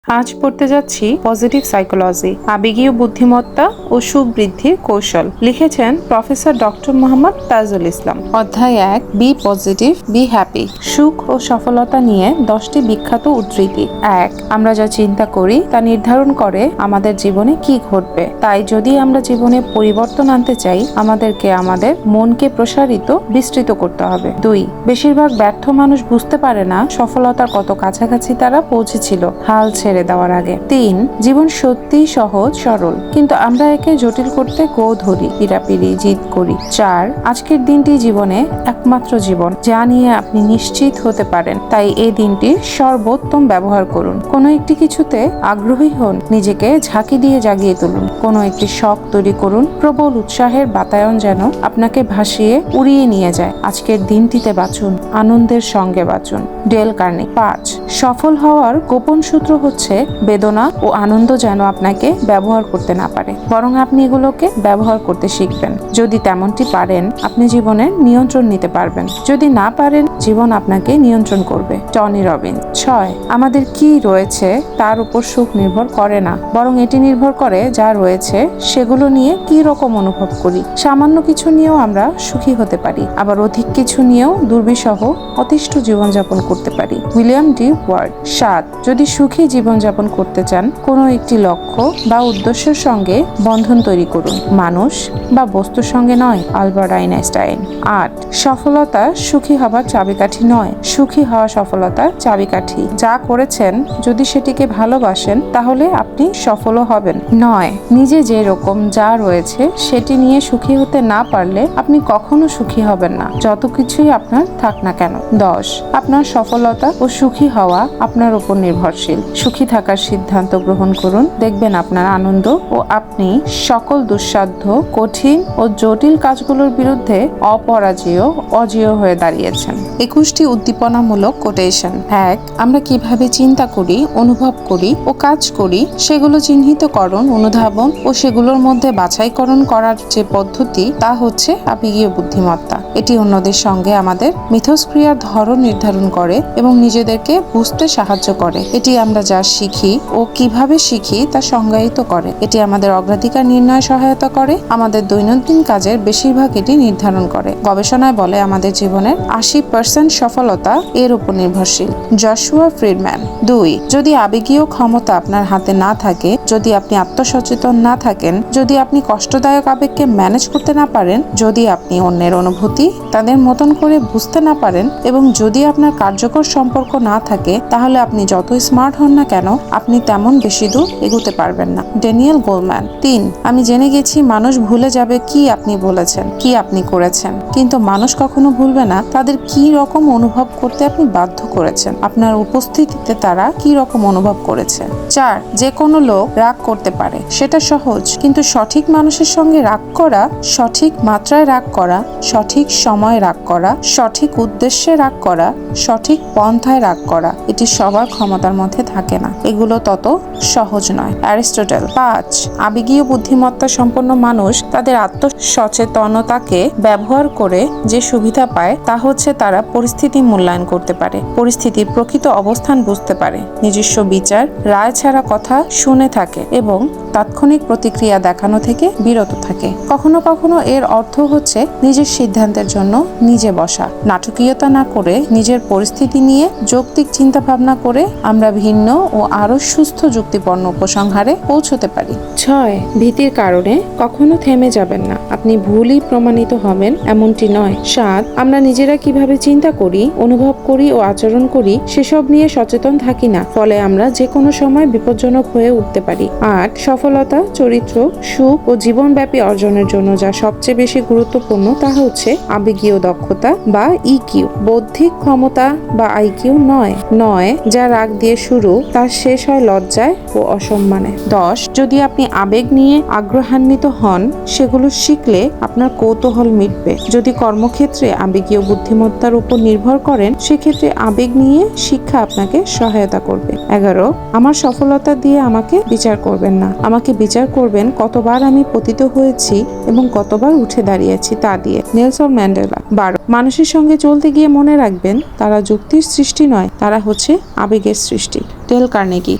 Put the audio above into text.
আজ পড়তে যাচ্ছি পজিটিভ সাইকোলজি, আবেগীয় বুদ্ধিমত্তা ও সুখ বৃদ্ধির কৌশল। লিখেছেন প্রফেসর ডক্টর মোহাম্মদ তাজুল ইসলাম। অধ্যায় 1, বি পজিটিভ, বি হ্যাপি। সুখ ও সফলতা নিয়ে 10টি বিখ্যাত উদ্ধৃতি। 1, আমরা যা চিন্তা করি তা নির্ধারণ করে আমাদের জীবনে কি ঘটবে। তাই যদি আমরা জীবনে পরিবর্তন আনতে চাই, আমাদেরকে আমাদের মনকে প্রসারিত, বিস্তৃত করতে হবে। 2, বেশিরভাগ ব্যর্থ মানুষ বুঝতে পারে না সফলতার কত কাছাকাছি তারা পৌঁছেছিল হাল ছেড়ে দেওয়ার আগে। 3, জীবন সত্যিই সহজ সরল, কিন্তু আমরা একে জটিল করতে গো ধরি, পিড়াপিড়ি জিদ করি। 4, আজকের দিনটি জীবনে একমাত্র জীবন যা নিয়ে আপনি নিশ্চিত হতে পারেন, তাই এই দিনটির সর্বোত্তম ব্যবহার করুন। কোনো একটি কিছুতে আগ্রহী হন, নিজেকে ঝাঁকি দিয়ে জাগিয়ে তুলুন। কোনো একটি শখ তৈরি করুন, প্রবল উৎসাহের বাতায়ন যেন আপনাকে ভাসিয়ে উড়িয়ে নিয়ে যায়। আজকের দিনটিতে বাঁচুন, আনন্দের সঙ্গে বাঁচুন। Del Carnegie. 5, সফল হওয়ার গোপন সূত্র হচ্ছে বেদনা ও আনন্দ যেন আপনাকে ব্যবহার করতে না পারে, বরং আপনি এগুলোকে ব্যবহার করতে শিখবেন। যদি তেমনটি পারেন, আপনি জীবনের নিয়ন্ত্রণ নিতে পারবেন। যদি না পারেন, জীবন আপনাকে নিয়ন্ত্রণ করবে। Tony Robbins. 6, আমাদের কি রয়েছে তার উপর সুখ নির্ভর করে না, বরং এটি নির্ভর করে যা রয়েছে সেগুলো নিয়ে কি রকম অনুভব করি। সামান্য কিছু নিয়েও আমরা সুখী হতে পারি, আবার অধিক কিছু নিয়েও দুর্বিষহ অতিষ্ঠ জীবনযাপন করতে পারি। William D word. 7, যদি সুখী জীবনযাপন করতে চান, কোনো একটি লক্ষ্য বা উদ্দেশ্যের সঙ্গে বন্ধন তৈরি করুন, মানুষ বা বস্তুর সঙ্গে নয়। Albert Einstein. 8, সফলতা সুখী হবার চাবিকাঠি নয়, সুখী হওয়া সফলতার চাবিকাঠি। যা করেছেন যদি সেটিকে ভালোবাসেন, তাহলে আপনি সফলও হবেন। 9, নিজে যে রকম যা রয়েছে সেটি নিয়ে সুখী হতে না পারলে আপনি কখনো সুখী হবেন না, যত কিছুই আপনার থাক না কেন। 10, আপনার সফলতা ও সুখী হওয়া আপনার উপর নির্ভরশীল। সুখী থাকার সিদ্ধান্ত গ্রহণ করুন, দেখবেন আপনার আনন্দ ও আপনি সকল দুঃসাধ্য, কঠিন ও জটিল কাজগুলোর বিরুদ্ধে অপরাজেয়, অজেয় হয়ে দাঁড়িয়েছেন। 21টি উদ্দীপনামূলক কোটেশন। 1, আমরা কিভাবে চিন্তা করি, অনুভব করি ও কাজ করি সেগুলো চিহ্নিতকরণ, অনুধাবন ও সেগুলোর মধ্যে বাছাইকরণ করার যে পদ্ধতি, তা হচ্ছে আবেগীয় বুদ্ধিমত্তা। এটি অন্যদের সঙ্গে আমাদের মিথস্ক্রিয়ার ধরন নির্ধারণ করে এবং নিজেদেরকে বুঝতে সাহায্য করে। এটি আমরা যা শিখি ও কিভাবে শিখি তা সংজ্ঞায়িত করে। এটি আমাদের অগ্রাধিকার নির্ণয়ে সহায়তা করে, আমাদের দৈনন্দিন কাজের বেশিরভাগ এটি নির্ধারণ করে। গবেষণায় বলে আমাদের জীবনের 80% সফলতা এর উপর নির্ভরশীল। Joshua Friedman. 2, যদি আবেগীয় ক্ষমতা আপনার হাতে না থাকে, যদি আপনি আত্মসচেতন না থাকেন, যদি আপনি কষ্টদায়ক আবেগকে ম্যানেজ করতে না পারেন, যদি আপনি অন্যের অনুভূতি তাদের মতন করে বুঝতে না পারেন এবং যদি আপনার কার্যকর সম্পর্ক না থাকে, তাহলে আপনি যতই স্মার্ট হন না কেন, আপনি তেমন বেশি দূর এগোতে পারবেন না। Daniel Goleman. 3, আমি জেনে গেছি মানুষ ভুলে যাবে কি আপনি বলেছেন, কি আপনি করেছেন, কিন্তু মানুষ কখনো ভুলবে না তাদের কি রকম অনুভব করতে আপনি বাধ্য করেছেন, আপনার উপস্থিতিতে তারা কি রকম অনুভব করেছে। 4, যে কোনো লোক রাগ করতে পারে, সেটা সহজ, কিন্তু সঠিক মানুষের সঙ্গে রাগ করা, সঠিক মাত্রায় রাগ করা, সঠিক সময় রাগ করা, সঠিক উদ্দেশ্যে রাগ করা, সঠিক পন্থায় রাগ করা, এটি সবার ক্ষমতার মধ্যে থাকে না, এগুলো তত সহজ নয়। অ্যারিস্টটল। 5, আবেগীয় বুদ্ধিমত্তা সম্পন্ন মানুষ তাদের আত্মসচেতনতাকে ব্যবহার করে যে সুবিধা পায় তা হচ্ছে তারা পরিস্থিতি মূল্যায়ন করতে পারে, পরিস্থিতির প্রকৃত অবস্থান বুঝতে পারে, নিজস্ব বিচার রায় ছাড়া কথা শুনে থাকে এবং তাৎক্ষণিক প্রতিক্রিয়া দেখানো থেকে বিরত থাকে। কখনো কখনো এর অর্থ হচ্ছে নিজের সিদ্ধান্তের জন্য নিজে বসা, নাটকীয়তা না করে নিজের পরিস্থিতি নিয়ে যৌক্তিক চিন্তা ভাবনা করে আমরা ভিন্ন ও আরো সুস্থ যুক্তিপূর্ণ উপসংহারে পৌঁছতে পারি। 6, ভীতির কারণে কখনো থেমে যাবেন না, আপনি ভুলই প্রমাণিত হবেন এমনটি নয়। 7, আমরা নিজেরা কিভাবে চিন্তা করি, অনুভব করি ও আচরণ করি সেসব নিয়ে সচেতন থাকি না, ফলে আমরা যে কোনো সময় বিপজ্জনক হয়ে উঠতে পারি। 8, সফলতা, চরিত্র, সুখ ও জীবনব্যাপী অর্জনের জন্য যা সবচেয়ে বেশি গুরুত্বপূর্ণ তা হচ্ছে আবেগীয় দক্ষতা বা ইকিউ, বৌদ্ধিক ক্ষমতা বা আইকিউ নয়, যা রাগ দিয়ে শুরু তার শেষ হয় লজ্জায় ও অসম্মানে। 10, যদি আপনি আবেগ নিয়ে আগ্রহান্বিত হন, সেগুলো শিখলে আপনার কৌতূহল মিটবে। যদি কর্মক্ষেত্রে আবেগীয় বুদ্ধিমত্তার উপর নির্ভর করেন, সেক্ষেত্রে আবেগ নিয়ে শিক্ষা আপনাকে সহায়তা করবে। 11, আমার সফলতা দিয়ে আমাকে বিচার করবেন না, আমাকে বিচার করবেন কতবার আমি পতিত হয়েছি এবং কতবার উঠে দাঁড়িয়েছি তা দিয়ে। Nelson Mandela. 12, মানুষের সঙ্গে চলতে গিয়ে মনে রাখবেন তারা যুক্তির সৃষ্টি নয়, তারা হচ্ছে আবেগের সৃষ্টি। Dale Carnegie.